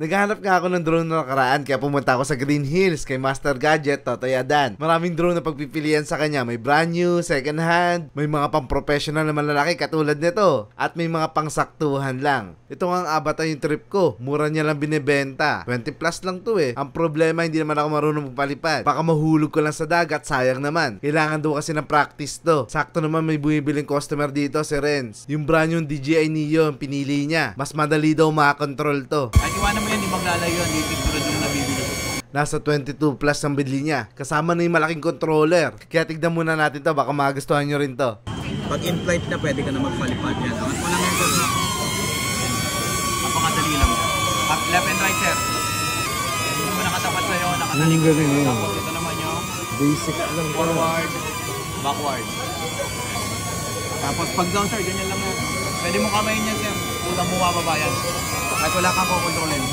Naghahanap nga ako ng drone na nakaraan kaya pumunta ako sa Green Hills kay Master Gadget, Totoy Adan. Maraming drone na pagpipilian sa kanya. May brand new, second hand, may mga pang-professional na malalaki katulad nito. At may mga pangsaktuhan lang. Ito nga ang Avatar yung trip ko. Mura niya lang binibenta. 20 plus lang to eh. Ang problema, hindi naman ako marunong magpalipad. Baka mahulog ko lang sa dagat, sayang naman. Kailangan daw kasi ng practice to. Sakto naman may bumibiling customer dito, si Renz. Yung brand yung DJI Neo yung pinili niya. Mas madali daw makakontrol to. At iwanan mo yan, di maglalayo yan. Di tulad yung nabibili ko. Nasa 22 plus ang bili niya. Kasama na yung malaking controller. Kaya tignan muna natin to, baka magustuhan nyo rin to. Pag in flight na, pwede ka na magpalipad yan. Angat mo lang yan, sir. Napakadali lang. Left and right, sir. Hindi mo nakatapat sa'yo, nakatalikod. Tapos ito naman yung Basic lang forward, backward. Tapos pag down, sir, ganyan lang yan. Pwede mo kamayin yan, sir. Kulang mo mababa yan. Kahit wala kang kukontrolin.